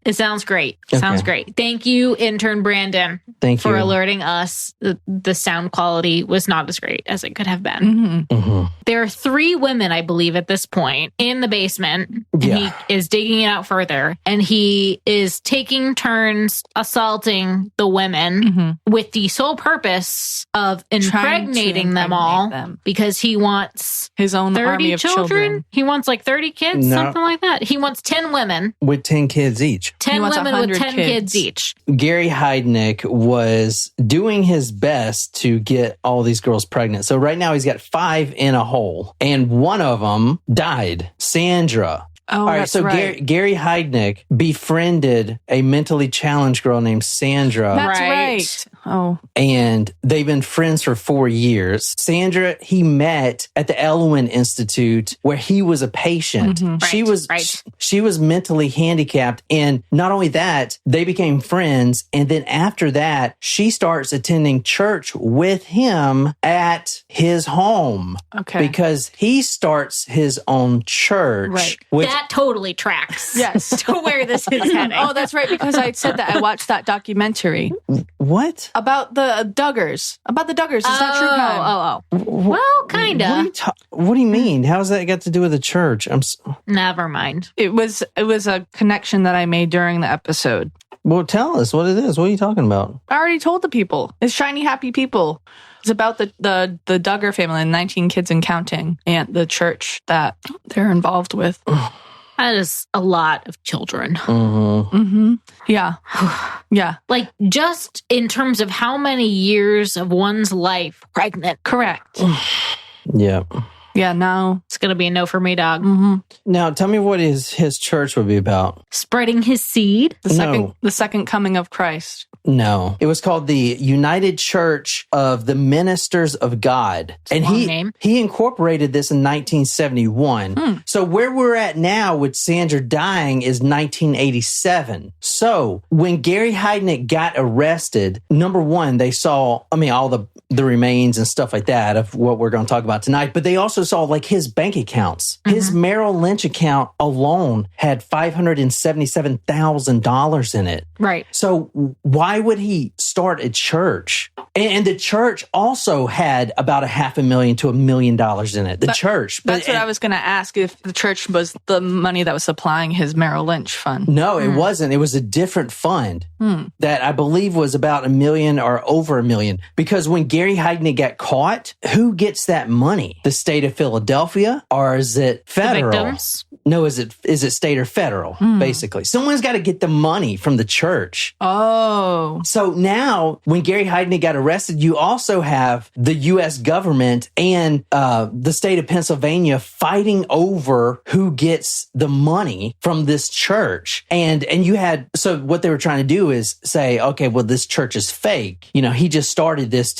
It sounds great. Sounds great. Thank you, intern Brandon. Thank you for alerting us that the sound quality was not as great as it could have been. There are 3 women, I believe, at this point in the basement, and he is digging it out further, and he is taking turns assaulting the women with the sole purpose of impregnating them all because he wants his own 30 army of children. He wants like 30 kids, something like that. He wants 10 women with 10 kids each. 10 women with 10 kids each. Gary Heidnik was doing his best to get all these girls pregnant. So right now he's got 5 in a hole, and one of them died, Sandra. Oh, all right, that's so right. Gary Heidnik befriended a mentally challenged girl named Sandra. That's right. Oh. And they've been friends for 4 years. Sandra, he met at the Elwyn Institute where he was a patient. She was mentally handicapped. And not only that, they became friends. And then after that, she starts attending church with him at his home. Okay. Because he starts his own church. Right. Which, that totally tracks. Yes. To where this is heading. Oh, that's right. Because I said that I watched that documentary. What? About the Duggars. About the Duggars. It's not true crime. Well, kind of. What do you mean? How's that got to do with the church? Never mind. It was a connection that I made during the episode. Well, tell us what it is. What are you talking about? I already told the people. It's Shiny Happy People. It's about the Duggar family and 19 kids and counting, and the church that they're involved with. That is a lot of children. Yeah. Yeah. Like, just in terms of how many years of one's life pregnant. Correct. Yeah. Yeah, no. It's going to be a no for me, dog. Now, tell me what his church would be about. Spreading his seed. The second coming of Christ. No. It was called the United Church of the Ministers of God. It's a long name. He incorporated this in 1971. So where we're at now with Sandra dying is 1987. So when Gary Heidnik got arrested, number one, they saw, all the remains and stuff like that of what we're going to talk about tonight, but they also saw like his bank accounts. His Merrill Lynch account alone had $577,000 in it. Right. So why would he start a church? And the church also had about $500,000 to $1 million in it. That's what I was going to ask, if the church was the money that was supplying his Merrill Lynch fund. No, it wasn't. It was a different fund that I believe was about $1 million or over $1 million. Because when Gary Heidnik got caught, who gets that money? The state of Philadelphia, or is it federal? The victims? No, is it state or federal? Basically, someone's got to get the money from the church. Oh, so now when Gary Heidnik got arrested, you also have the U.S. government and the state of Pennsylvania fighting over who gets the money from this church. And you had, so what they were trying to do is say, okay, well, this church is fake. He just started this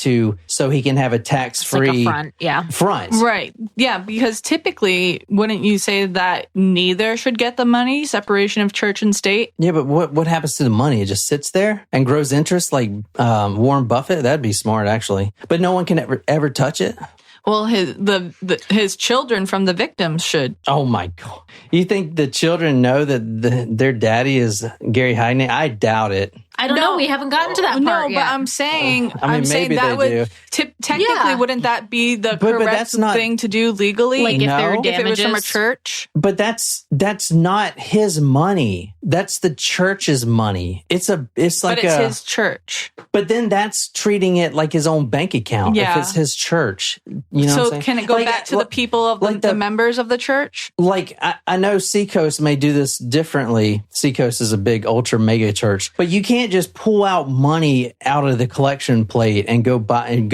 so he can have a tax-free front. Yeah. Front. Right. Yeah, because typically, wouldn't you say that neither should get the money, separation of church and state? Yeah, but what happens to the money? It just sits there and grows interest like Warren Buffett? That'd be smart, actually. But no one can ever touch it? Well, his children from the victims should. Oh, my God. You think the children know that their daddy is Gary Heidnik? I doubt it. I don't know. We haven't gotten to that part yet. But I'm saying, maybe that they would technically wouldn't that be the correct thing to do legally? Like if there were damages, if it was from a church. But that's not his money. That's the church's money. It's his church. But then that's treating it like his own bank account. Yeah. If it's his church, what I'm saying? Can it go back to the people of the members of the church? Like I know Seacoast may do this differently. Seacoast is a big ultra mega church, but you can't just pull out money out of the collection plate and go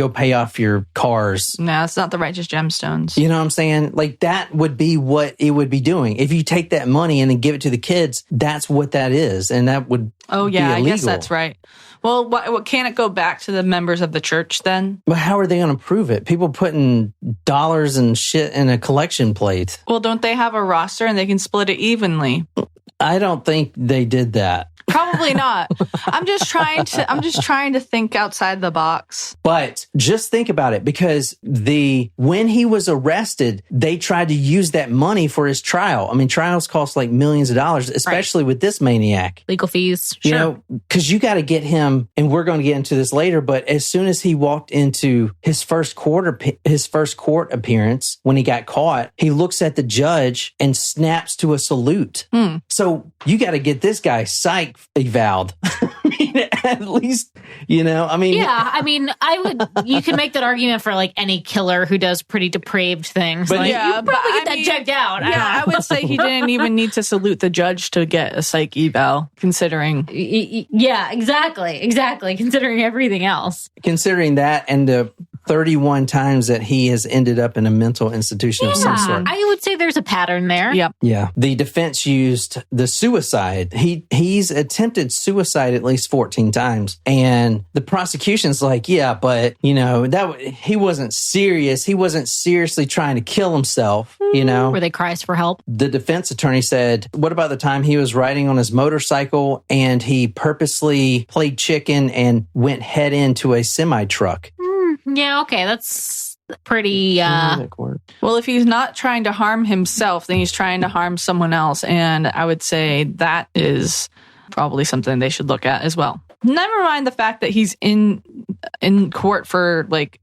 pay off your cars. No, it's not the righteous gemstones. You know what I'm saying? Like that would be what it would be doing. If you take that money and then give it to the kids, that's what that is. And that would be illegal. I guess that's right. Well, what can it go back to the members of the church then? But how are they going to prove it? People putting dollars and shit in a collection plate. Well, don't they have a roster and they can split it evenly? I don't think they did that. Probably Probably not. I'm just trying to think outside the box. But just think about it, because when he was arrested, they tried to use that money for his trial. I mean, trials cost like millions of dollars, especially with this maniac. Legal fees. You know, because you got to get him, and we're going to get into this later, but as soon as he walked into his first court appearance, when he got caught, he looks at the judge and snaps to a salute. So you got to get this guy psych eval'd. I mean, at least, you know, I mean. Yeah, I mean, you can make that argument for like any killer who does pretty depraved things. But like, yeah, you probably get that checked out. Yeah, I would say he didn't even need to salute the judge to get a psych eval, considering. Yeah, exactly. Considering everything else. Considering that and the 31 times that he has ended up in a mental institution of some sort. I would say there's a pattern there. Yep. Yeah. The defense used the suicide. He's attempted suicide at least 14 times. And the prosecution's like, yeah, but, you know, he wasn't serious. He wasn't seriously trying to kill himself, you know. Were they cries for help? The defense attorney said, what about the time he was riding on his motorcycle and he purposely played chicken and went head into a semi-truck? Yeah, okay, that's pretty... Well, if he's not trying to harm himself, then he's trying to harm someone else. And I would say that is probably something they should look at as well. Never mind the fact that he's in court for, like,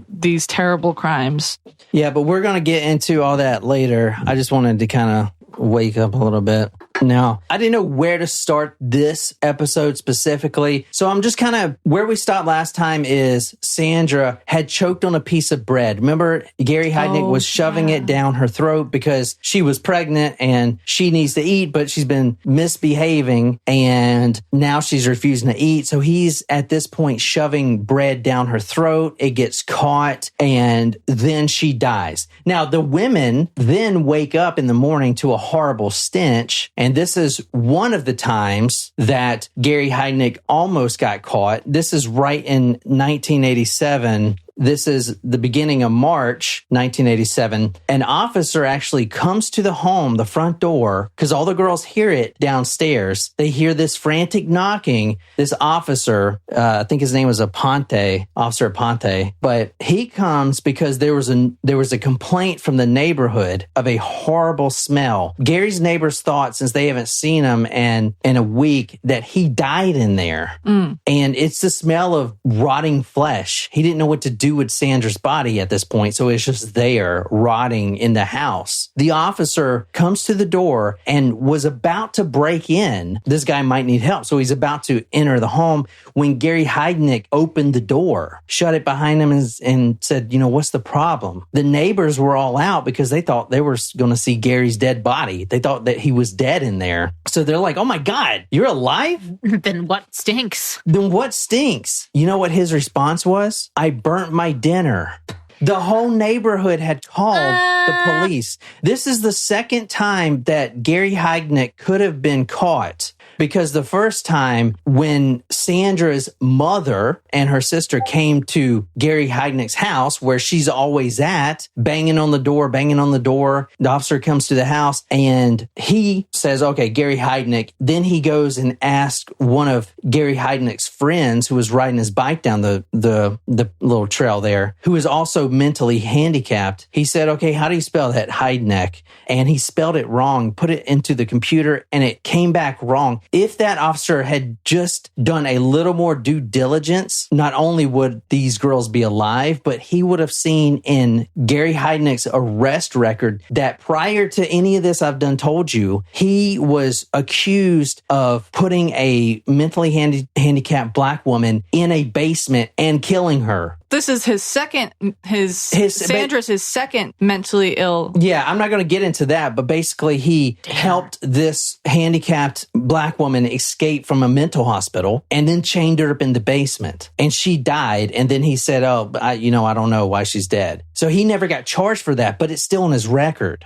these terrible crimes. Yeah, but we're going to get into all that later. I just wanted to kind of wake up a little bit. Now, I didn't know where to start this episode specifically. So I'm just kind of, where we stopped last time is Sandra had choked on a piece of bread. Remember, Gary Heidnik was shoving it down her throat because she was pregnant and she needs to eat, but she's been misbehaving and now she's refusing to eat. So he's at this point shoving bread down her throat. It gets caught and then she dies. Now, the women then wake up in the morning to a horrible stench. And this is one of the times that Gary Heidnik almost got caught. This is right in 1987. This is the beginning of March 1987. An officer actually comes to the home, the front door, because all the girls hear it downstairs. They hear this frantic knocking. This officer, I think his name was Officer Aponte, but he comes because there was a complaint from the neighborhood of a horrible smell. Gary's neighbors thought, since they haven't seen him in a week, that he died in there. And it's the smell of rotting flesh. He didn't know what to do with Sandra's body at this point, so it's just there rotting in the house. The officer comes to the door and was about to break in. This guy might need help, so he's about to enter the home when Gary Heidnik opened the door, shut it behind him, and said, you know, what's the problem? The neighbors were all out because they thought they were going to see Gary's dead body. They thought that he was dead in there. So they're like, oh my God, you're alive? Then what stinks? Then what stinks? You know what his response was? I burnt my dinner. The whole neighborhood had called the police. This is the second time that Gary Heidnik could have been caught. Because the first time when Sandra's mother and her sister came to Gary Heidnik's house, where she's always at, banging on the door, the officer comes to the house and he says, okay, Gary Heidnik. Then he goes and asks one of Gary Heidnik's friends who was riding his bike down the little trail there, who is also mentally handicapped. He said, okay, how do you spell that? Heidnik. And he spelled it wrong, put it into the computer, and it came back wrong. If that officer had just done a little more due diligence, not only would these girls be alive, but he would have seen in Gary Heidnik's arrest record that prior to any of this I've done told you, he was accused of putting a mentally handicapped black woman in a basement and killing her. This is Sandra's his second mentally ill. Yeah, I'm not going to get into that, but basically he helped this handicapped black woman escape from a mental hospital and then chained her up in the basement. And she died. And then he said, I don't know why she's dead. So he never got charged for that, but it's still in his record.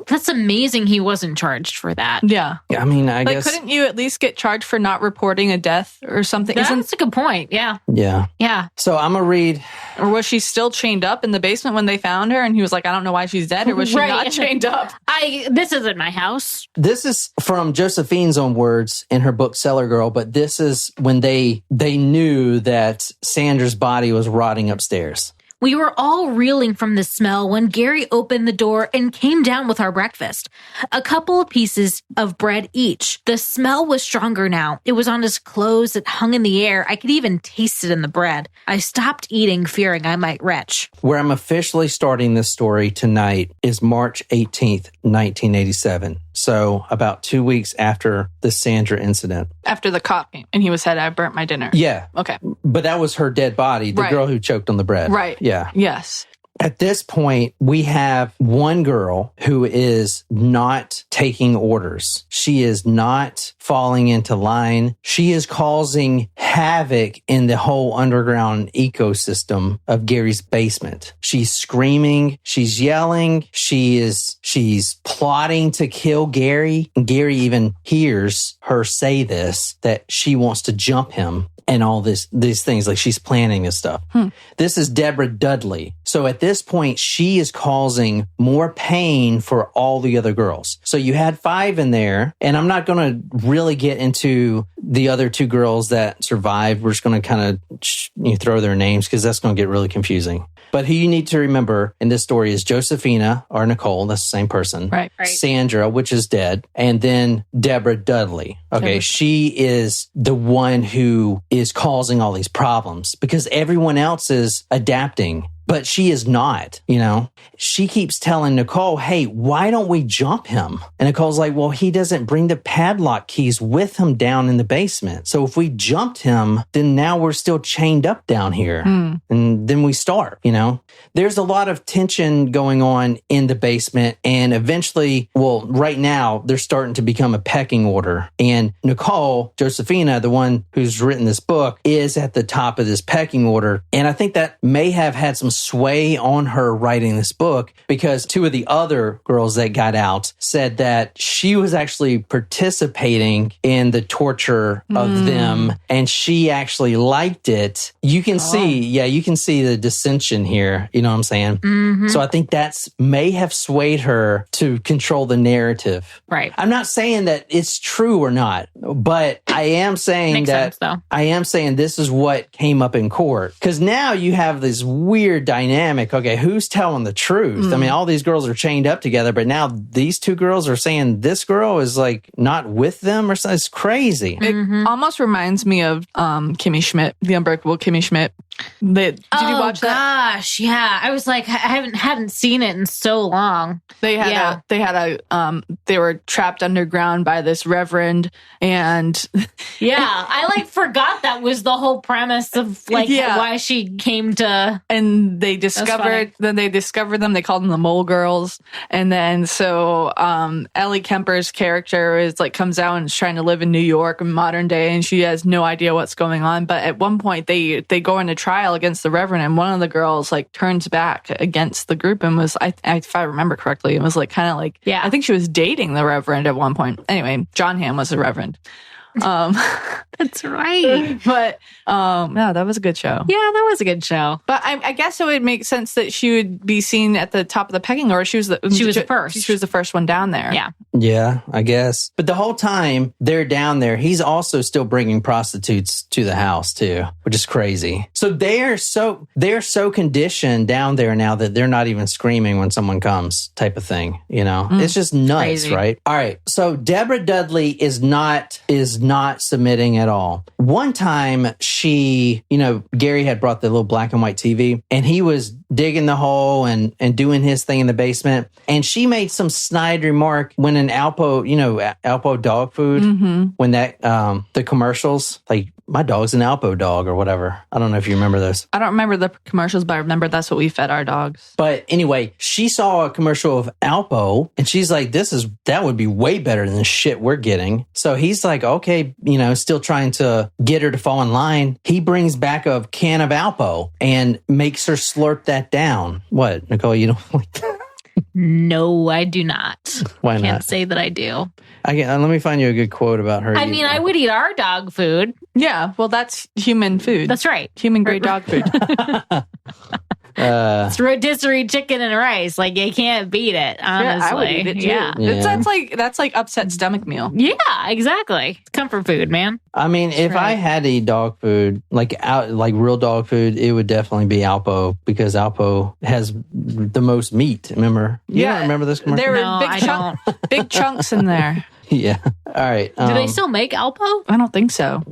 That's amazing he wasn't charged for that. Yeah. I mean, I guess... couldn't you at least get charged for not reporting a death or something? That's a good point. Yeah. Yeah. So I'm going to read... Or was she still chained up in the basement when they found her? And he was like, I don't know why she's dead. Or was she not chained up? This isn't my house. This is from Josephine's own words in her book Cellar Girl, but this is when they knew that Sandra's body was rotting upstairs. We were all reeling from the smell when Gary opened the door and came down with our breakfast. A couple of pieces of bread each. The smell was stronger now. It was on his clothes. It hung in the air. I could even taste it in the bread. I stopped eating, fearing I might retch. Where I'm officially starting this story tonight is March 18th, 1987. So about 2 weeks after the Sandra incident. After the cop came and he said, I burnt my dinner. Yeah. Okay. But that was her dead body, the girl who choked on the bread. Right. Yeah. Yes. At this point, we have one girl who is not taking orders. She is not falling into line. She is causing havoc in the whole underground ecosystem of Gary's basement. She's screaming. She's yelling. She's plotting to kill Gary. And Gary even hears her say this, that she wants to jump him. And all these things, like she's planning this stuff. This is Deborah Dudley. So at this point, she is causing more pain for all the other girls. So you had 5 in there, and I'm not going to really get into the other 2 girls that survived. We're just going to kind of throw their names because that's going to get really confusing. But who you need to remember in this story is Josephina, or Nicole, that's the same person. Right. Sandra, which is dead. And then Deborah Dudley. Okay, she is the one who is causing all these problems because everyone else is adapting. But she is not, She keeps telling Nicole, hey, why don't we jump him? And Nicole's like, well, he doesn't bring the padlock keys with him down in the basement. So if we jumped him, then now we're still chained up down here. And then we start, There's a lot of tension going on in the basement. And eventually, right now, they're starting to become a pecking order. And Nicole, Josephina, the one who's written this book, is at the top of this pecking order. And I think that may have had some sway on her writing this book because 2 of the other girls that got out said that she was actually participating in the torture of them and she actually liked it. You can see the dissension here. You know what I'm saying? So I think that's may have swayed her to control the narrative. Right. I'm not saying that it's true or not, but I am saying Makes sense, though. I am saying this is what came up in court because now you have this weird dynamic. Okay, who's telling the truth? I mean, all these girls are chained up together, but now these 2 girls are saying this girl is like not with them or something. It's crazy. It almost reminds me of Kimmy Schmidt, the Unbreakable Kimmy Schmidt. Did you watch that? Oh gosh, yeah. I was like, I hadn't seen it in so long. They were trapped underground by this reverend, and I forgot that was the whole premise of why she came to. And they discovered them. They called them the Mole Girls, and then so Ellie Kemper's character is comes out and is trying to live in New York in modern day, and she has no idea what's going on. But at one point, they go into trial against the reverend, and one of the girls turns back against the group and was, if I remember correctly, it was I think she was dating the reverend at one point. Anyway, John Hamm was the reverend. That's right. But that was a good show. Yeah, that was a good show. But I guess it would make sense that she would be seen at the top of the pecking order. She was the first. She was the first one down there. Yeah. Yeah, I guess. But the whole time they're down there, he's also still bringing prostitutes to the house too, which is crazy. So they're so conditioned down there now that they're not even screaming when someone comes, type of thing. It's just nuts, crazy. Right? All right. So Deborah Dudley is not submitting at all. One time she, Gary had brought the little black and white TV and he was digging the hole and doing his thing in the basement. And she made some snide remark when an Alpo dog food, when that, the commercials, my dog's an Alpo dog or whatever. I don't know if you remember this. I don't remember the commercials, but I remember that's what we fed our dogs. But anyway, she saw a commercial of Alpo and she's like, that would be way better than the shit we're getting. So he's like, okay, still trying to get her to fall in line. He brings back a can of Alpo and makes her slurp that down. What, Nicole, you don't like that? No, I do not. Why not? Can't say that I do. Let me find you a good quote about her. I mean, I would eat our dog food. Yeah, well, that's human food. That's right. Human grade dog food. It's rotisserie chicken and rice. Like, you can't beat it, honestly. Yeah, I would eat it too. Yeah. That's like upset stomach meal. Yeah, exactly. It's comfort food, man. I mean, if I had to eat dog food, like real dog food, it would definitely be Alpo because Alpo has the most meat. Remember? You don't remember this commercial? There were big chunks in there. Yeah. All right. Do they still make Alpo? I don't think so.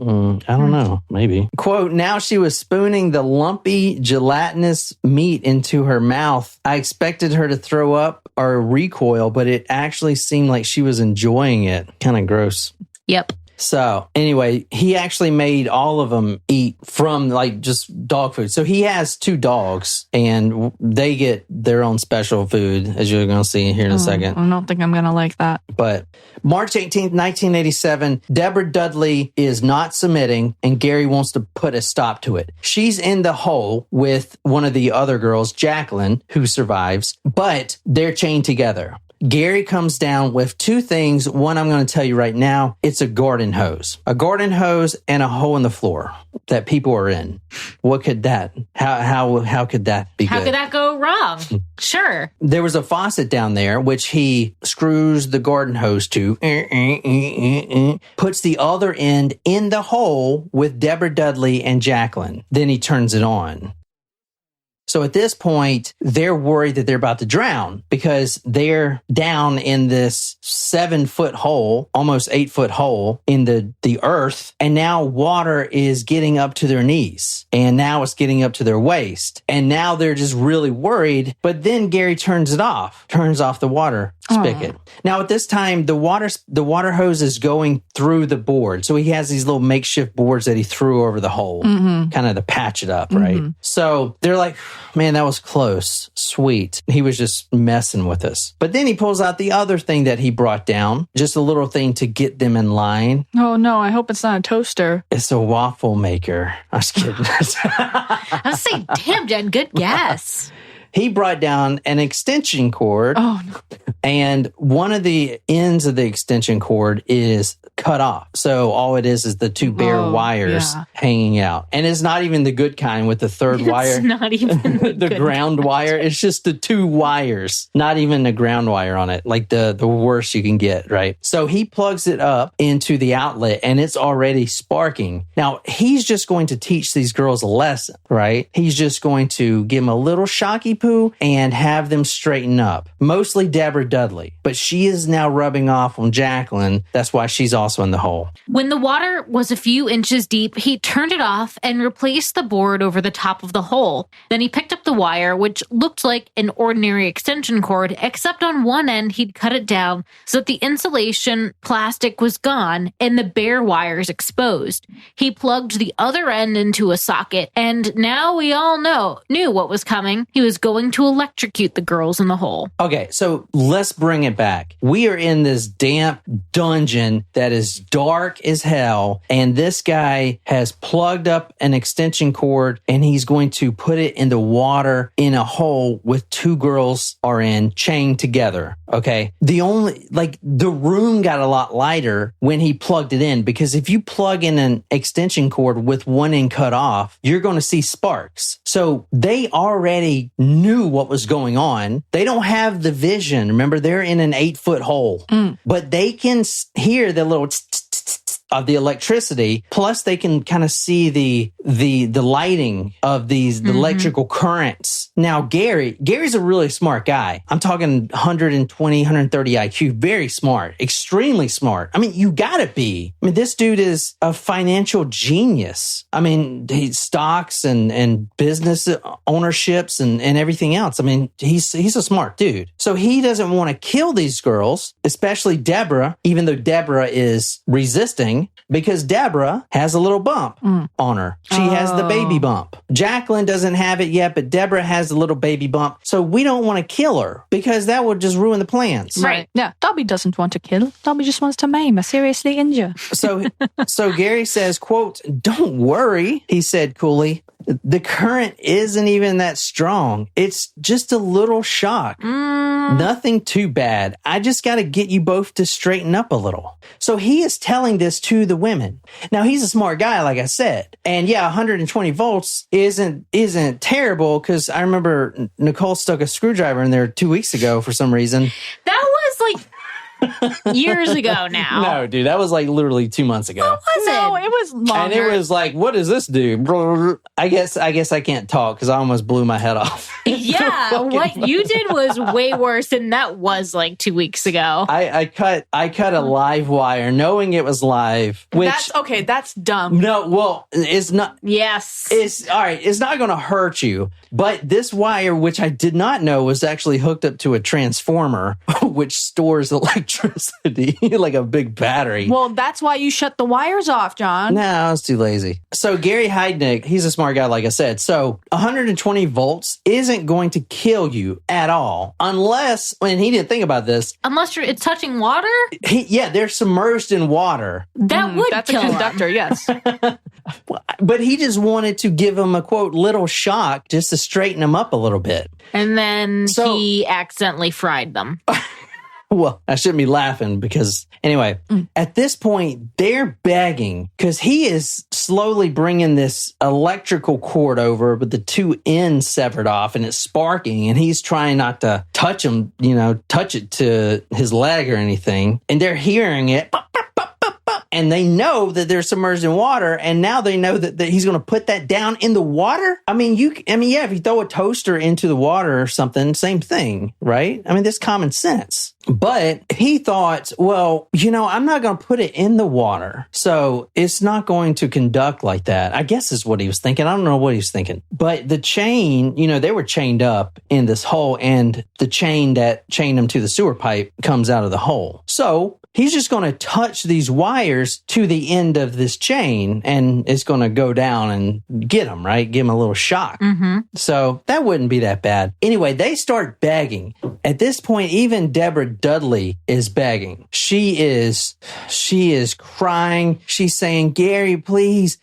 I don't know. Maybe. Quote, now she was spooning the lumpy, gelatinous meat into her mouth. I expected her to throw up or recoil, but it actually seemed like she was enjoying it. Kind of gross. Yep. So anyway, he actually made all of them eat from like just dog food. So he has 2 dogs and they get their own special food, as you're going to see here in a second. I don't think I'm going to like that. But March 18th, 1987, Deborah Dudley is not submitting and Gary wants to put a stop to it. She's in the hole with one of the other girls, Jacqueline, who survives, but they're chained together. Gary comes down with 2 things. One, I'm going to tell you right now, it's a garden hose. A garden hose and a hole in the floor that people are in. What could that, how could that be good? How could that go wrong? Sure. There was a faucet down there, which he screws the garden hose to, puts the other end in the hole with Deborah Dudley and Jacqueline. Then he turns it on. So at this point, they're worried that they're about to drown because they're down in this 7-foot hole, almost 8-foot hole in the earth. And now water is getting up to their knees and now it's getting up to their waist. And now they're just really worried. But then Gary turns off the water spigot. Now at this time, the water hose is going through the board. So he has these little makeshift boards that he threw over the hole, kind of to patch it up, right? So they're like, man, that was close. Sweet. He was just messing with us. But then he pulls out the other thing that he brought down, just a little thing to get them in line. Oh, no, I hope it's not a toaster. It's a waffle maker. I was kidding. I was saying, damn, Jen, good guess. He brought down an extension cord. Oh, no. And one of the ends of the extension cord is cut off. So all it is the 2 bare wires hanging out. And it's not even the good kind with the third wire. It's not even the ground wire. It's just the 2 wires, not even the ground wire on it, like the worst you can get, right? So he plugs it up into the outlet and it's already sparking. Now, he's just going to teach these girls a lesson, right? He's just going to give them a little shocky poo and have them straighten up. Mostly Deborah Dudley, but she is now rubbing off on Jacqueline. That's why she's also in the hole. When the water was a few inches deep, he turned it off and replaced the board over the top of the hole. Then he picked up the wire, which looked like an ordinary extension cord, except on one end, he'd cut it down so that the insulation plastic was gone and the bare wires exposed. He plugged the other end into a socket, and now we all knew what was coming. He was going to electrocute the girls in the hole. Okay, so let's bring it back. We are in this damp dungeon that is dark as hell, and this guy has plugged up an extension cord, and he's going to put it in the water in a hole with 2 girls are in, chained together. Okay, the room got a lot lighter when he plugged it in, because if you plug in an extension cord with one end cut off, you're going to see sparks. So they already knew what was going on. They don't have the vision. Remember, they're in an 8-foot hole, but they can hear the little of the electricity. Plus, they can kind of see the lighting of these the electrical currents. Now, Gary's a really smart guy. I'm talking 120, 130 IQ. Very smart. Extremely smart. I mean, you gotta be. I mean, this dude is a financial genius. I mean, he stocks and business ownerships and everything else. I mean, he's a smart dude. So he doesn't want to kill these girls, especially Deborah, even though Deborah is resisting. Why? Because Deborah has a little bump on her. She has the baby bump. Jacqueline doesn't have it yet, but Deborah has a little baby bump. So we don't want to kill her because that would just ruin the plans. Right. Yeah. Dobby doesn't want to kill. Dobby just wants to maim or seriously injure. So Gary says, quote, "Don't worry," he said coolly. "The current isn't even that strong. It's just a little shock. Nothing too bad. I just got to get you both to straighten up a little." So he is telling this to the women. Now, he's a smart guy, like I said. And yeah, 120 volts isn't terrible, because I remember Nicole stuck a screwdriver in there 2 weeks ago for some reason. That was like years ago now. No, dude, that was like literally 2 months ago. What was No, it? it was longer. And it was like, what does this do? I guess I can't talk because I almost blew my head off. Yeah, what you did was way worse, and that was like 2 weeks ago. I cut a live wire knowing it was live. Which That's dumb. no, well, it's not. Yes. It's all right. It's not going to hurt you. But this wire, which I did not know, was actually hooked up to a transformer, which stores electricity like a big battery. Well, that's why you shut the wires off, John. No, I was too lazy. So Gary Heidnik, he's a smart guy, like I said. So 120 volts isn't going to kill you at all, unless, and he didn't think about this. Unless it's touching water? They're submerged in water. That would That's kill a conductor, yes. But he just wanted to give him a, quote, little shock just to straighten him up a little bit. And then he accidentally fried them. Well, I shouldn't be laughing because, anyway, at this point, they're begging because he is slowly bringing this electrical cord over with the two ends severed off, and it's sparking, and he's trying not to touch it to his leg or anything. And they're hearing it. And they know that they're submerged in water, and now they know that he's going to put that down in the water. I mean, if you throw a toaster into the water or something, same thing, right? I mean, that's common sense. But he thought, well, I'm not going to put it in the water, so it's not going to conduct like that. I guess is what he was thinking. I don't know what he was thinking. But the chain, they were chained up in this hole, and the chain that chained them to the sewer pipe comes out of the hole. So he's just going to touch these wires to the end of this chain, and it's going to go down and get him, right? Give him a little shock. Mm-hmm. So that wouldn't be that bad. Anyway, they start begging. At this point, even Deborah Dudley is begging. She is crying. She's saying, "Gary, please,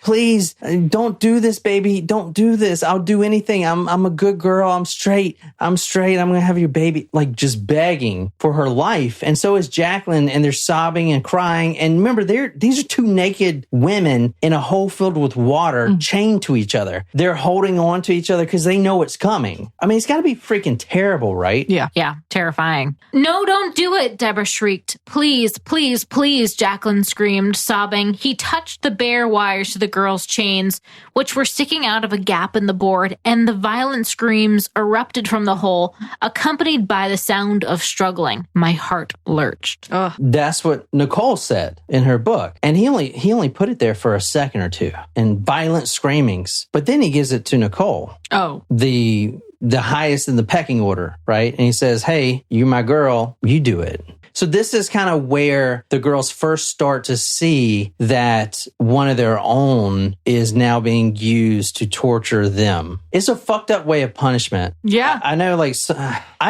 don't do this, baby. Don't do this. I'll do anything. I'm a good girl. I'm straight. I'm going to have your baby." Like, just begging for her life. And so is Jacqueline, and they're sobbing and crying. And remember, these are two naked women in a hole filled with water, chained to each other. They're holding on to each other because they know it's coming. I mean, it's got to be freaking terrible, right? Yeah. Yeah, terrifying. "No, don't do it," Deborah shrieked. "Please, please, please," Jacqueline screamed, sobbing. He touched the bare wires to the girls' chains, which were sticking out of a gap in the board, and the violent screams erupted from the hole, accompanied by the sound of struggling. My heart lurched. Ugh. That's what Nicole said in her book. And he only put it there for a second or two, and violent screamings. But then he gives it to Nicole. Oh. The highest in the pecking order, right? And he says, "Hey, you're my girl. You do it." So this is kind of where the girls first start to see that one of their own is now being used to torture them. It's a fucked up way of punishment. Yeah. I know, I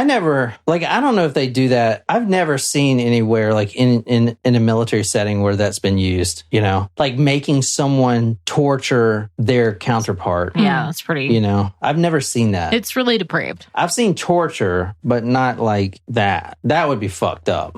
don't know if they do that. I've never seen anywhere, like in a military setting, where that's been used, like making someone torture their counterpart. Yeah, that's pretty. I've never seen that. It's really depraved. I've seen torture, but not like that. That would be fucked up.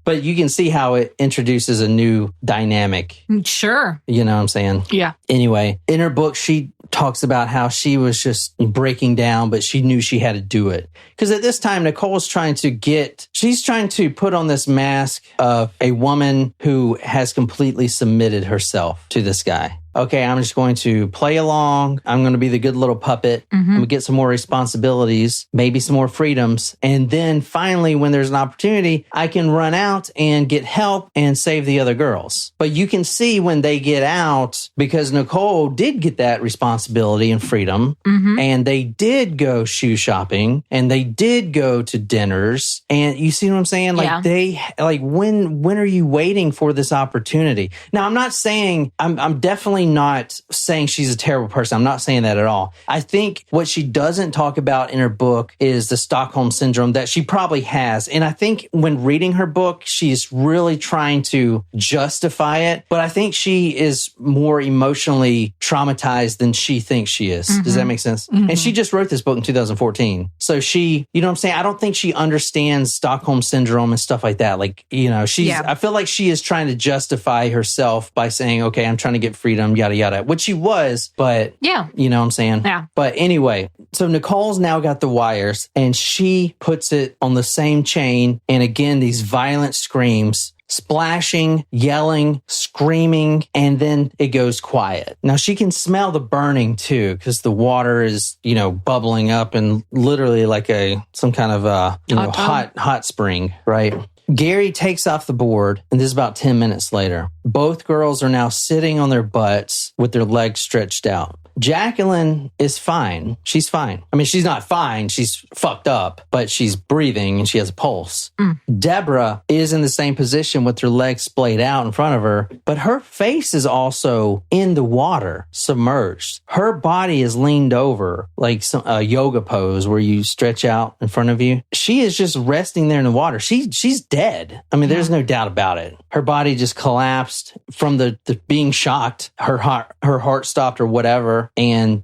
But you can see how it introduces a new dynamic. Sure. You know what I'm saying? Yeah. Anyway, in her book, she talks about how she was just breaking down, but she knew she had to do it. Because at this time, Nicole's trying to put on this mask of a woman who has completely submitted herself to this guy. okay, I'm just going to play along. I'm going to be the good little puppet. I'm going to get some more responsibilities, maybe some more freedoms. And then finally, when there's an opportunity, I can run out and get help and save the other girls. But you can see when they get out, because Nicole did get that responsibility and freedom, and they did go shoe shopping, and they did go to dinners. And you see what I'm saying? Like when are you waiting for this opportunity? Now, I'm not saying, I'm definitely not saying she's a terrible person. I'm not saying that at all. I think what she doesn't talk about in her book is the Stockholm Syndrome that she probably has. And I think when reading her book, she's really trying to justify it. But I think she is more emotionally traumatized than she thinks she is. Does that make sense? And she just wrote this book in 2014. So she, you know what I'm saying? I don't think she understands Stockholm Syndrome and stuff like that. Like, you know, I feel like she is trying to justify herself by saying, okay, I'm trying to get freedom, yada, yada, which she was, but you know what I'm saying? Yeah. But anyway, so Nicole's now got the wires and she puts it on the same chain. And again, these violent screams, splashing, yelling, screaming, and then it goes quiet. Now she can smell the burning too, because the water is, you know, bubbling up and literally like some kind of hot spring, right? Gary takes off the board, and this is about 10 minutes later. Both girls are now sitting on their butts with their legs stretched out. Jacqueline is fine. She's fine. I mean, she's not fine. She's fucked up, but she's breathing and she has a pulse. Deborah is in the same position with her legs splayed out in front of her, but her face is also in the water, submerged. Her body is leaned over like a yoga pose where you stretch out in front of you. She is just resting there in the water. She's dead. I mean, there's no doubt about it. Her body just collapsed from the being shocked. Her heart stopped or whatever. And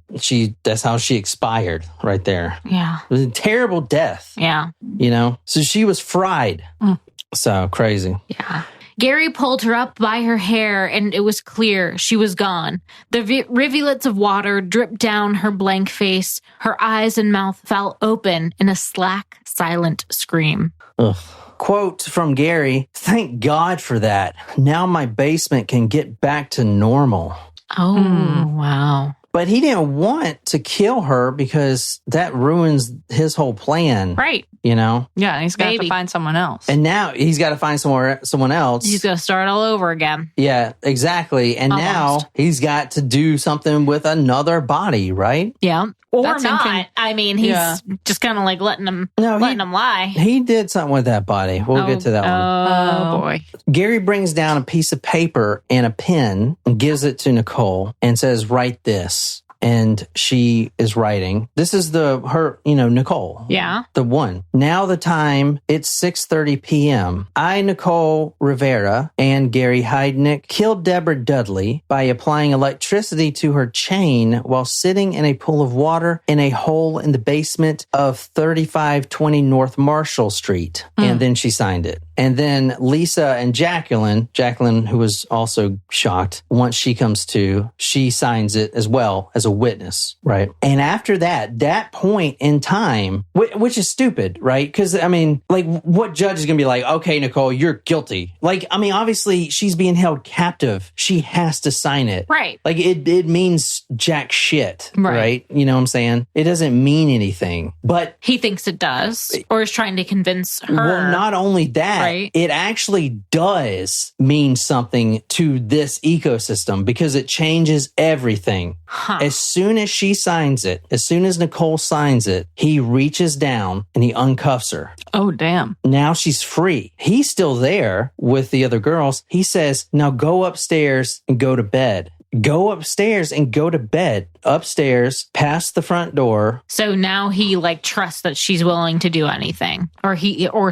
that's how she expired right there. Yeah. It was a terrible death. Yeah. You know? So she was fried. So crazy. Yeah. Gary pulled her up by her hair, and it was clear she was gone. The rivulets of water dripped down her blank face. Her eyes and mouth fell open in a slack, silent scream. Ugh. Quote from Gary, "Thank God for that. Now my basement can get back to normal." Oh, wow. But he didn't want to kill her because that ruins his whole plan. Right. You know? Yeah, and he's got to find someone else. And now he's got to find someone else. He's got to start all over again. Yeah, exactly. And now he's got to do something with another body, right? Yeah. Or not. I mean, he's just kind of like letting him lie. He did something with that body. We'll get to that one. Oh, boy. Gary brings down a piece of paper and a pen and gives it to Nicole and says, "Write this." And she is writing. This is Nicole. Yeah. The one. Now the time, it's 6:30 p.m. I, Nicole Rivera, and Gary Heidnik killed Deborah Dudley by applying electricity to her chain while sitting in a pool of water in a hole in the basement of 3520 North Marshall Street. And then she signed it. And then Lisa and Jacqueline, who was also shocked, once she comes to, she signs it as well as a witness, right? And after that point in time, which is stupid, right? Because, I mean, like, what judge is going to be like, okay, Nicole, you're guilty? Like, I mean, obviously, she's being held captive. She has to sign it. Right. Like, it means jack shit, right? You know what I'm saying? It doesn't mean anything. But he thinks it does, or is trying to convince her. Well, not only that, right? It actually does mean something to this ecosystem because it changes everything. As soon as she signs it, as soon as Nicole signs it, he reaches down and he uncuffs her. Oh, damn. Now she's free. He's still there with the other girls. He says, now go upstairs and go to bed. Go upstairs and go to bed. Upstairs, past the front door. So now he like trusts that she's willing to do anything, or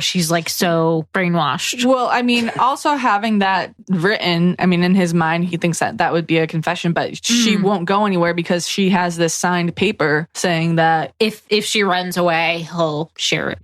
she's like so brainwashed. Well, I mean, also having that written, I mean, in his mind, he thinks that would be a confession, but she won't go anywhere because she has this signed paper saying that if she runs away, he'll share it.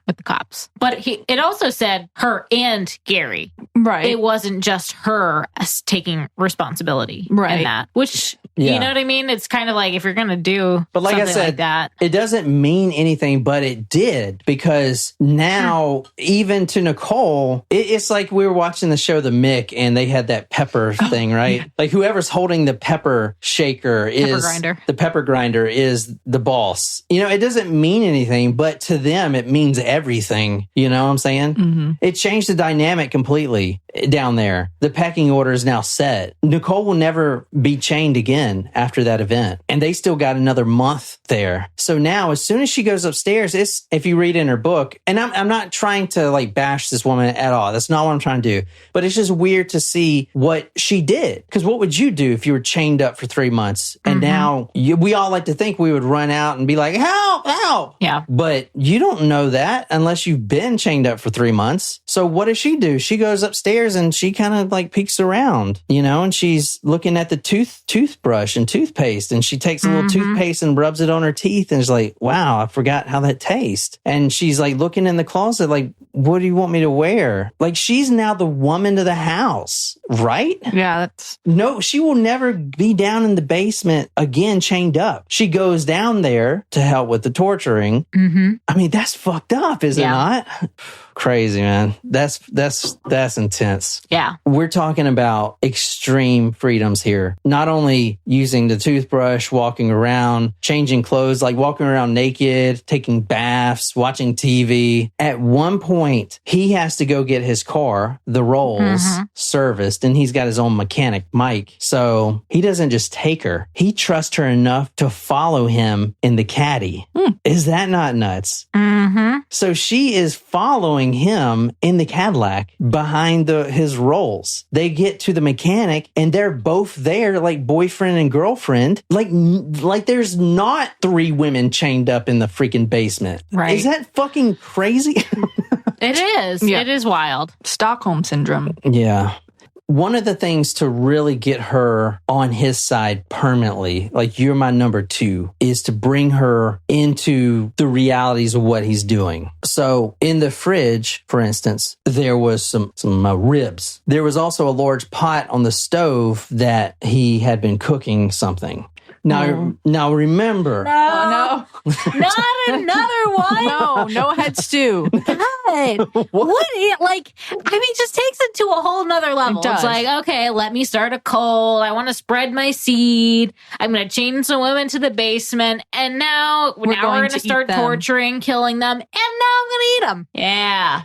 With the cops. But it also said her and Gary. Right. It wasn't just her taking responsibility. Right. In that, which, you know what I mean? It's kind of like, if you're going to do but like I something said, like that. It doesn't mean anything, but it did, because now, even to Nicole, it's like we were watching the show The Mick, and they had that pepper thing, right? Yeah. Like whoever's holding the pepper shaker the pepper grinder is the boss. You know, it doesn't mean anything, but to them, it means everything. You know what I'm saying? Mm-hmm. It changed the dynamic completely down there. The pecking order is now set. Nicole will never be chained again after that event. And they still got another month there. So now, as soon as she goes upstairs, it's, if you read in her book, and I'm not trying to like bash this woman at all. That's not what I'm trying to do. But it's just weird to see what she did. Because what would you do if you were chained up for 3 months? And now we all like to think we would run out and be like, help, help. Yeah. But you don't know that unless you've been chained up for 3 months. So what does she do? She goes upstairs and she kind of like peeks around, you know, and she's looking at the toothbrush and toothpaste, and she takes a little toothpaste and rubs it on her teeth, and is like, wow, I forgot how that tastes. And she's like looking in the closet like, what do you want me to wear? Like, she's now the woman of the house, right? Yeah, no, she will never be down in the basement again, chained up. She goes down there to help with the torturing. I mean, that's fucked up, is it not? Crazy, man. That's intense. Yeah. We're talking about extreme freedoms here. Not only using the toothbrush, walking around, changing clothes, like walking around naked, taking baths, watching TV. At one point, he has to go get his car, the Rolls, serviced, and he's got his own mechanic, Mike. So he doesn't just take her. He trusts her enough to follow him in the caddy. Is that not nuts? So she is following him in the Cadillac behind his Rolls. They get to the mechanic and they're both there like boyfriend and girlfriend. Like there's not 3 women chained up in the freaking basement. Right. Is that fucking crazy? It is. Yeah. It is wild. Stockholm syndrome. Yeah. One of the things to really get her on his side permanently, like you're my number 2, is to bring her into the realities of what he's doing. So in the fridge, for instance, there was some ribs. There was also a large pot on the stove that he had been cooking something. Now remember. No. Not another one. No head stew. God. What? Just takes it to a whole nother level. It's like, okay, let me start a cold. I want to spread my seed. I'm going to chain some women to the basement. And now we're going to start torturing, killing them. And now I'm going to eat them. Yeah.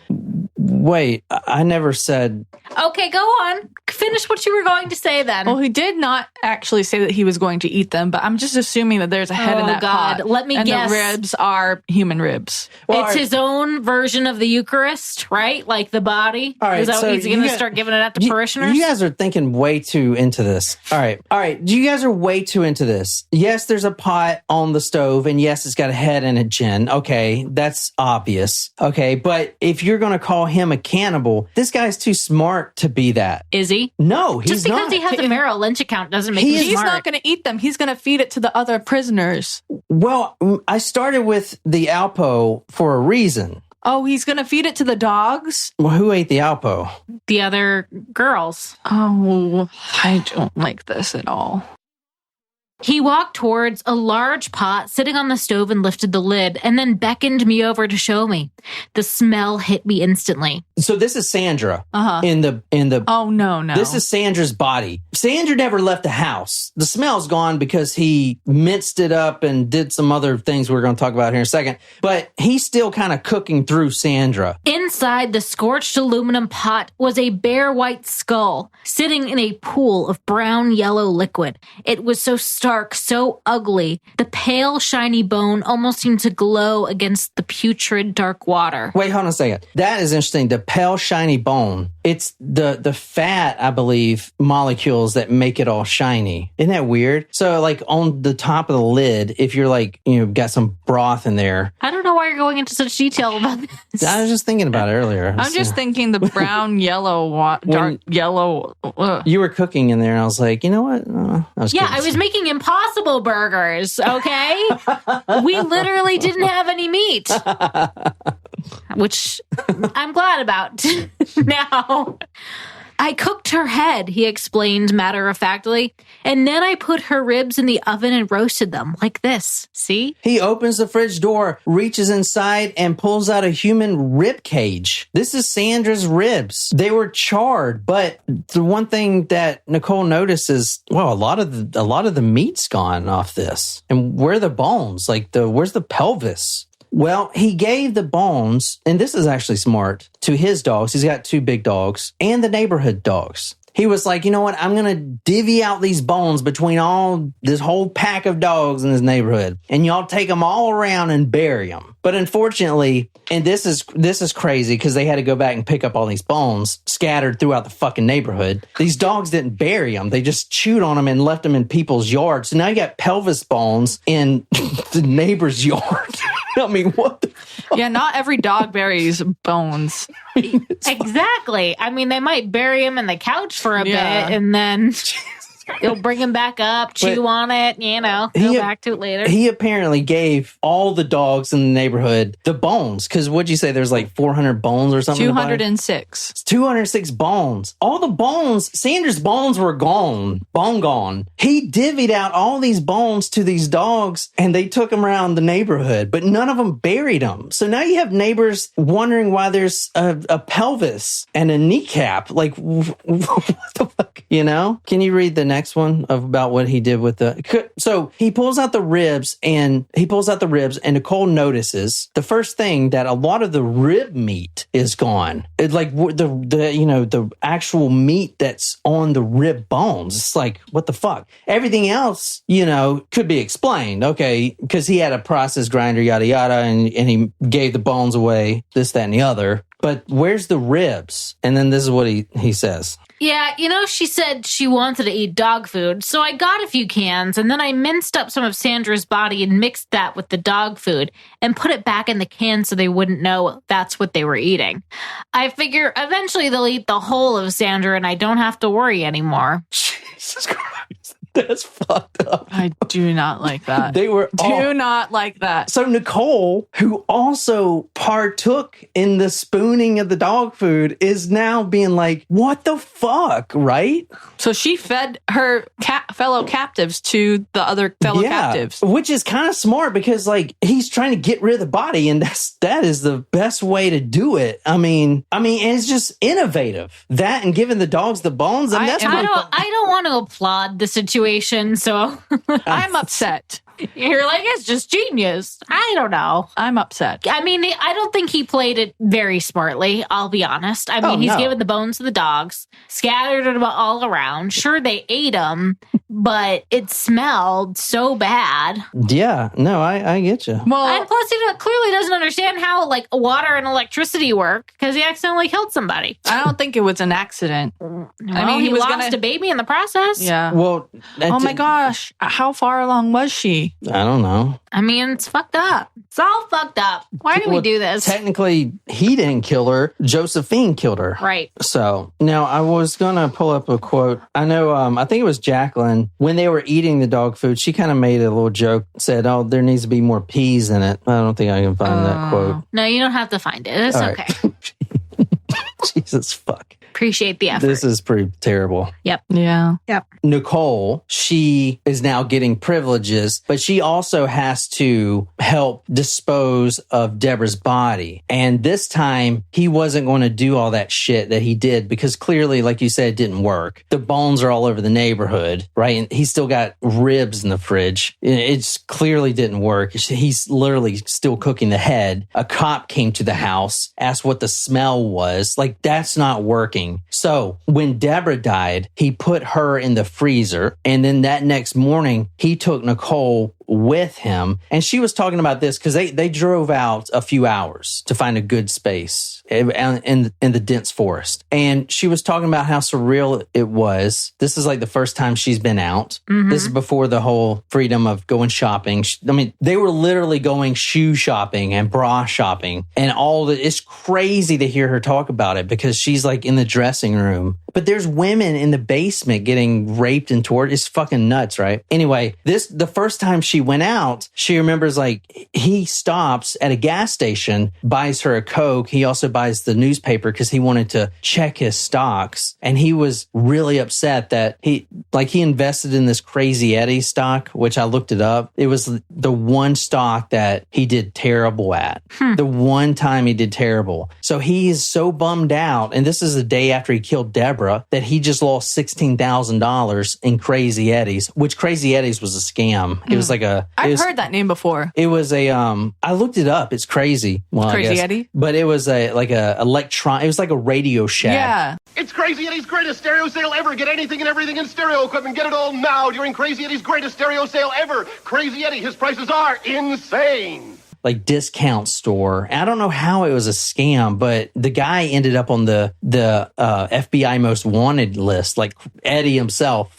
Wait, I never said... Okay, go on. Finish what you were going to say then. Well, he did not actually say that he was going to eat them, but I'm just assuming that there's a head in that pot. Let me guess. And the ribs are human ribs. Well, it's his own version of the Eucharist, right? Like the body. All right, is that what he's going to start giving it out to parishioners? You guys are thinking way too into this. All right. You guys are way too into this. Yes, there's a pot on the stove, and yes, it's got a head and a gin. Okay, that's obvious. Okay, but if you're going to call him a cannibal, this guy's too smart to be that. Is he? No, he's not. Just because he has a Merrill Lynch account doesn't make him smart. He's not going to eat them. He's going to feed it to the other prisoners. Well, I started with the Alpo for a reason. Oh, he's going to feed it to the dogs? Well, who ate the Alpo? The other girls. Oh, I don't like this at all. He walked towards a large pot sitting on the stove and lifted the lid, and then beckoned me over to show me. The smell hit me instantly. So this is Sandra in the. Oh no! This is Sandra's body. Sandra never left the house. The smell's gone because he minced it up and did some other things we're going to talk about here in a second. But he's still kind of cooking through Sandra. Inside the scorched aluminum pot was a bare white skull sitting in a pool of brown yellow liquid. It was so stark, so ugly. The pale, shiny bone almost seemed to glow against the putrid, dark water. Wait, hold on a second. That is interesting. The pale, shiny bone. It's the fat, I believe, molecules that make it all shiny. Isn't that weird? So, like, on the top of the lid, if you're like, got some broth in there. I don't know why you're going into such detail about this. I was just thinking about it earlier. I'm just thinking the brown, yellow, dark yellow. You were cooking in there, and I was like, you know what? I was making Impossible burgers, okay? We literally didn't have any meat. Which I'm glad about now. I cooked her head, he explained matter-of-factly, and then I put her ribs in the oven and roasted them like this. See? He opens the fridge door, reaches inside, and pulls out a human rib cage. This is Sandra's ribs. They were charred, but the one thing that Nicole noticed is, well, a lot of the meat's gone off this. And where are the bones? Like, where's the pelvis? Well, he gave the bones, and this is actually smart, to his dogs. He's got 2 big dogs and the neighborhood dogs. He was like, you know what? I'm going to divvy out these bones between this whole pack of dogs in this neighborhood. And y'all take them all around and bury them. But unfortunately, and this is crazy because they had to go back and pick up all these bones scattered throughout the fucking neighborhood. These dogs didn't bury them. They just chewed on them and left them in people's yards. So now you got pelvis bones in the neighbor's yard. I mean, what the fuck? Yeah, not every dog buries bones. Exactly. I mean, they might bury him in the couch for a bit and then you'll bring him back up, chew on it, go back to it later. He apparently gave all the dogs in the neighborhood the bones. Because what'd you say? There's like 400 bones or something? 206. 206 bones. All the bones, Sandra's bones were gone. Bone gone. He divvied out all these bones to these dogs and they took them around the neighborhood, but none of them buried them. So now you have neighbors wondering why there's a pelvis and a kneecap. Like, what the fuck? Can you read the next one about what he did with so he pulls out the ribs and Nicole notices the first thing that a lot of the rib meat is gone. It's like the actual meat that's on the rib bones. It's like, what the fuck? Everything else, could be explained. Okay. Because he had a process grinder, yada, yada, and he gave the bones away, this, that, and the other. But where's the ribs? And then this is what he says. Yeah, she said she wanted to eat dog food, so I got a few cans, and then I minced up some of Sandra's body and mixed that with the dog food and put it back in the can so they wouldn't know that's what they were eating. I figure eventually they'll eat the whole of Sandra and I don't have to worry anymore. Jesus Christ. That's fucked up. I do not like that. Do not like that. So Nicole, who also partook in the spooning of the dog food, is now being like, what the fuck, right? So she fed her fellow captives to the other fellow captives. Which is kind of smart because, like, he's trying to get rid of the body, and that is the best way to do it. I mean, and it's just innovative. That and giving the dogs the bones. And I don't want to applaud the situation. So I'm upset. You're like, it's just genius. I don't know. I'm upset. I mean, I don't think he played it very smartly, I'll be honest. I mean, he's given the bones to the dogs, scattered them all around. Sure, they ate them, but it smelled so bad. Yeah, no, I get you. Well, and plus, he clearly doesn't understand how, like, water and electricity work because he accidentally killed somebody. I don't think it was an accident. Well, I mean, he lost a baby in the process. Yeah. Well, oh my gosh. How far along was she? I don't know. I mean, it's fucked up. It's all fucked up. Why do we do this? Technically, he didn't kill her. Josephine killed her. Right. So, now I was going to pull up a quote. I know, I think it was Jacqueline. When they were eating the dog food, she kind of made a little joke, said, oh, there needs to be more peas in it. I don't think I can find that quote. No, you don't have to find it. It's okay. Jesus fuck. Appreciate the effort. This is pretty terrible. Yep. Yeah. Yep. Nicole, she is now getting privileges, but she also has to help dispose of Deborah's body. And this time, he wasn't going to do all that shit that he did because clearly, like you said, it didn't work. The bones are all over the neighborhood, right? And he's still got ribs in the fridge. It clearly didn't work. He's literally still cooking the head. A cop came to the house, asked what the smell was. Like, that's not working. So when Deborah died, he put her in the freezer. And then that next morning, he took Nicole with him. And she was talking about this because they drove out a few hours to find a good space in the dense forest. And she was talking about how surreal it was. This is like the first time she's been out. Mm-hmm. This is before the whole freedom of going shopping. I mean, they were literally going shoe shopping and bra shopping and it's crazy to hear her talk about it because she's like in the dressing room. But there's women in the basement getting raped and tortured. It's fucking nuts, right? Anyway, the first time she went out, she remembers like he stops at a gas station, buys her a Coke. He also buys the newspaper because he wanted to check his stocks. And he was really upset that he invested in this Crazy Eddie stock, which I looked it up. It was the one stock that he did terrible at. The one time he did terrible. So he is so bummed out. And this is the day after he killed Deborah that he just lost $16,000 in Crazy Eddie's, which Crazy Eddie's was a scam. It was like I've heard that name before. It was I looked it up. It's crazy. Well, Crazy Eddie? But it was it was like a Radio Shack. Yeah. It's Crazy Eddie's greatest stereo sale ever. Get anything and everything in stereo equipment. Get it all now during Crazy Eddie's greatest stereo sale ever. Crazy Eddie, his prices are insane. Like discount store. I don't know how it was a scam, but the guy ended up on the FBI most wanted list, like Eddie himself.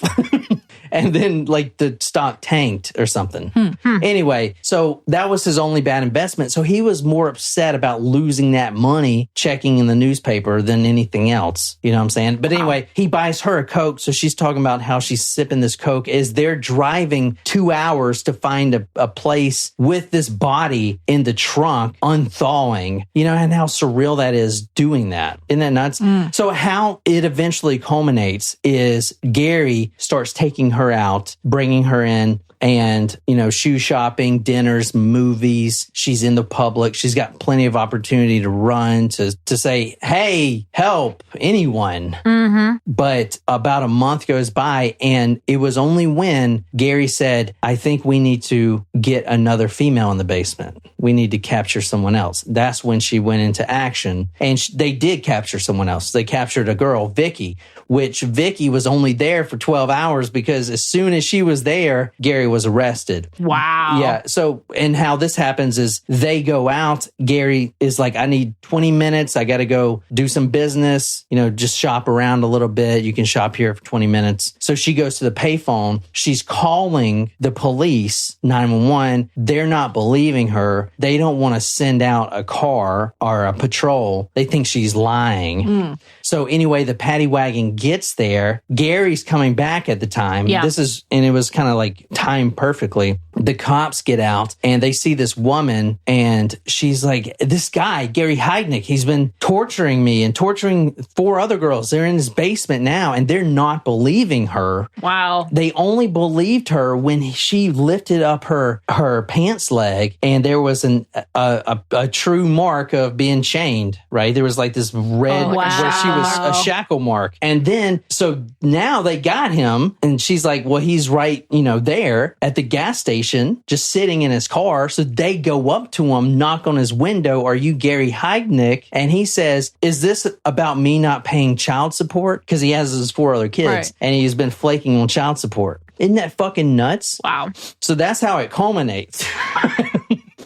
And then like the stock tanked or something. Anyway, so that was his only bad investment. So he was more upset about losing that money checking in the newspaper than anything else. You know what I'm saying? But anyway, he buys her a Coke. So she's talking about how she's sipping this Coke as they're driving 2 hours to find a place with this body in the trunk unthawing, you know, and how surreal that is doing that. Isn't that nuts? So how it eventually culminates is Gary starts taking her out, bringing her in, and, you know, shoe shopping, dinners, movies. She's in the public. She's got plenty of opportunity to run, to say, hey, help, anyone. But about a month goes by, and it was only when Gary said, I think we need to get another female in the basement. We need to capture someone else. That's when she went into action. And they did capture someone else. They captured a girl, Vicky, which Vicky was only there for 12 hours because as soon as she was there, Gary was arrested. Wow. Yeah. So, and how this happens is they go out. Gary is like, I need 20 minutes. I got to go do some business, you know, just shop around a little bit. You can shop here for 20 minutes. So she goes to the payphone. She's calling the police, 911. They're not believing her. They don't want to send out a car or a patrol. They think she's lying. So anyway, the paddy wagon gets there. Gary's coming back at the time. Yeah. And it was kind of like timed perfectly. The cops get out and they see this woman and she's like, this guy, Gary Heidnik, he's been torturing me and torturing 4 other girls. They're in his basement now and they're not believing her. Wow. They only believed her when she lifted up her pants leg and there was a true mark of being chained, right? There was like this red where she was a shackle mark. And then, so now they got him and she's like, well, he's right, you know, there at the gas station, just sitting in his car. So they go up to him, knock on his window. Are you Gary Heidnik? And he says, is this about me not paying child support? Because he has his 4 other kids and he's been flaking on child support. Isn't that fucking nuts? Wow. So that's how it culminates.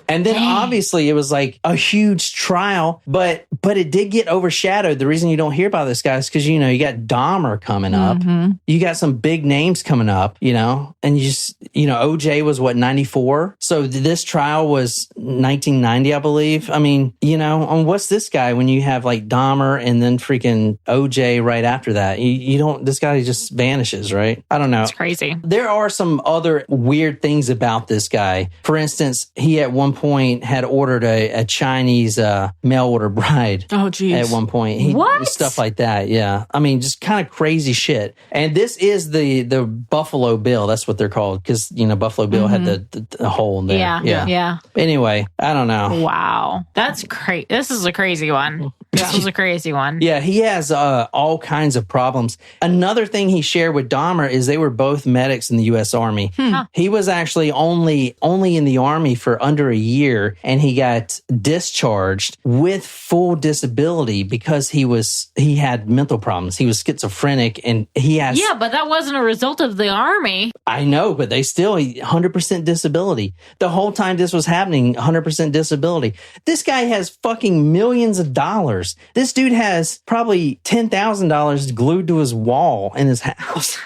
And then obviously it was like a huge trial, but it did get overshadowed. The reason you don't hear about this guy is because, you know, you got Dahmer coming up. You got some big names coming up, you know, and you just, you know, OJ was what, 94? So this trial was 1990, I believe. I mean, you know, and what's this guy when you have like Dahmer and then freaking OJ right after that? You don't, this guy just vanishes, right? I don't know. It's crazy. There are some other weird things about this guy. For instance, he at one point had ordered a Chinese mail order bride. Oh, geez. At one point. What? Stuff like that, yeah. I mean, just kind of crazy shit. And this is the Buffalo Bill. That's what they're called because, you know, Buffalo Bill had the hole in there. Yeah. Anyway, I don't know. Wow. That's crazy. This is a crazy one. This was a crazy one. Yeah, he has all kinds of problems. Another thing he shared with Dahmer is they were both medics in the U.S. Army. He was actually only in the Army for under a year, and he got discharged with full disability because he had mental problems. He was schizophrenic, and he has... Yeah, but that wasn't a result of the Army. I know, but they still 100% disability. The whole time this was happening, 100% disability. This guy has fucking millions of dollars. This dude has probably $10,000 glued to his wall in his house.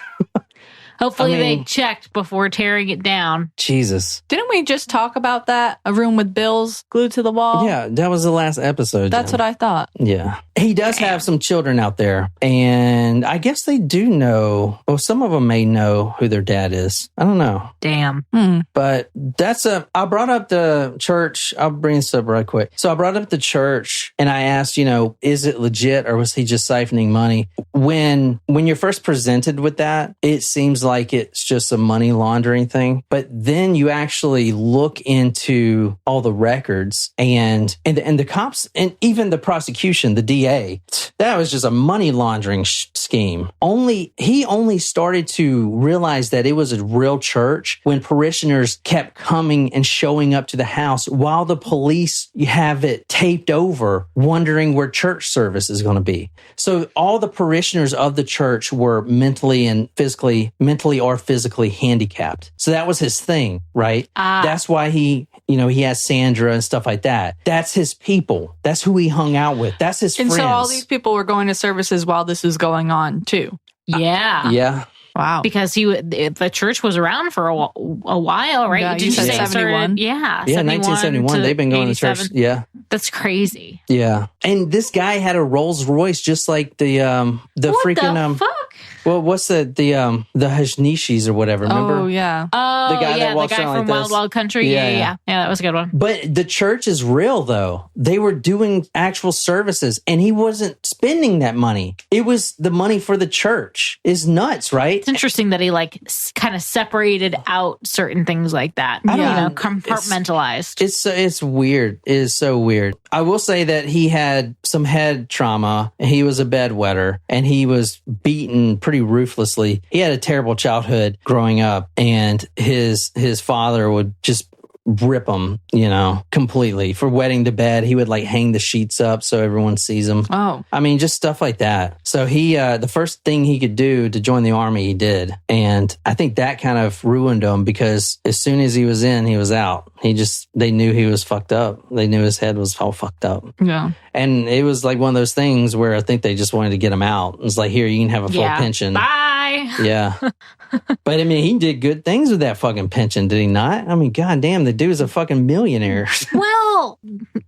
Hopefully they checked before tearing it down. Jesus. Didn't we just talk about that? A room with bills glued to the wall? Yeah, that was the last episode. That's what I thought. Yeah. He does have some children out there, and I guess they do know, well, some of them may know who their dad is. I don't know. Damn. But I brought up the church. I'll bring this up right quick. So I brought up the church and I asked, is it legit or was he just siphoning money? When you're first presented with that, it seems like it's just a money laundering thing. But then you actually look into all the records and the cops and even the prosecution, the DA, that was just a money laundering scheme. He only started to realize that it was a real church when parishioners kept coming and showing up to the house while the police have it taped over, wondering where church service is going to be. So all the parishioners of the church were mentally or physically handicapped. So that was his thing, right? That's why he has Sandra and stuff like that. That's his people. That's who he hung out with. That's his friends. And so all these people were going to services while this was going on too. Yeah. Yeah. Wow. Because the church was around for a while, right? Yeah, Did you say 71? Yeah, 1971. They've been going to church. Yeah. That's crazy. Yeah. And this guy had a Rolls Royce just like the What freaking the fuck? Well, what's the Hashnishis or whatever, remember? Oh, yeah. Oh, The guy that walks the guy around from like Wild this. Wild Country. Yeah, that was a good one. But the church is real, though. They were doing actual services, and he wasn't spending that money. It was the money for the church. It's nuts, right? It's interesting that he kind of separated out certain things like that. Compartmentalized. It's weird. It is so weird. I will say that he had some head trauma. He was a bedwetter, and he was beaten pretty ruthlessly. He had a terrible childhood growing up, and his father would just rip him, completely for wetting the bed. He would hang the sheets up so everyone sees him. Oh. I mean, just stuff like that. So he, the first thing he could do to join the army, he did. And I think that kind of ruined him because as soon as he was in, he was out. They knew he was fucked up. They knew his head was all fucked up. Yeah. And it was like one of those things where I think they just wanted to get him out. It was like, here, you can have a full pension. Bye. Yeah. But I mean, he did good things with that fucking pension, did he not? I mean, goddamn, the dude's a fucking millionaire. Well,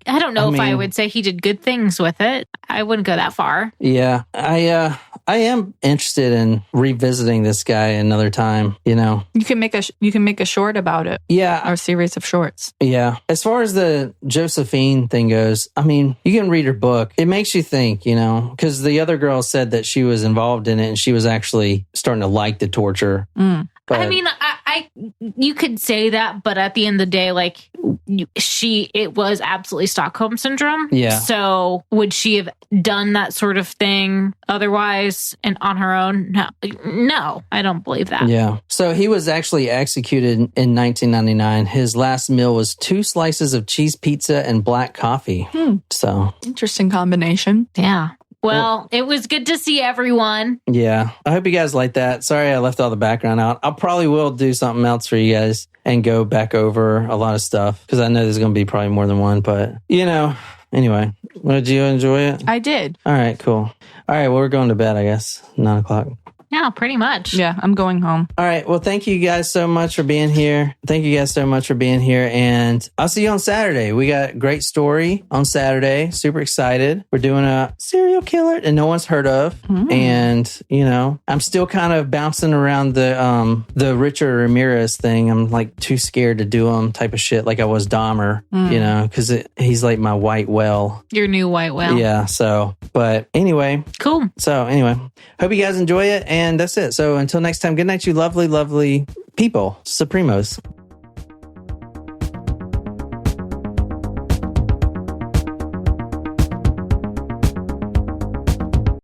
I don't know if I would say he did good things with it. I wouldn't go that far. Yeah. I am interested in revisiting this guy another time, You can make a short about it. Yeah. Or a series of shorts. Yeah. As far as the Josephine thing goes, I mean, you can read her book. It makes you think, because the other girl said that she was involved in it and she was actually starting to like the torture. But, I mean, you could say that, but at the end of the day, it was absolutely Stockholm syndrome. Yeah. So would she have done that sort of thing otherwise and on her own? No, I don't believe that. Yeah. So he was actually executed in 1999. His last meal was 2 slices of cheese pizza and black coffee. So interesting combination. Yeah. Well, it was good to see everyone. Yeah. I hope you guys like that. Sorry I left all the background out. I probably will do something else for you guys and go back over a lot of stuff because I know there's going to be probably more than one. But, anyway, did you enjoy it? I did. All right, cool. All right, well, we're going to bed, I guess. 9 o'clock. Yeah, pretty much. Yeah, I'm going home. All right. Well, thank you guys so much for being here. And I'll see you on Saturday. We got a great story on Saturday. Super excited. We're doing a serial killer that no one's heard of. And, I'm still kind of bouncing around the Richard Ramirez thing. I'm too scared to do him type of shit like I was Dahmer, because he's like my white whale. Your new white whale. Yeah. So, but anyway. Cool. So anyway, hope you guys enjoy it. And that's it. So until next time, good night, you lovely, lovely people, Supremos.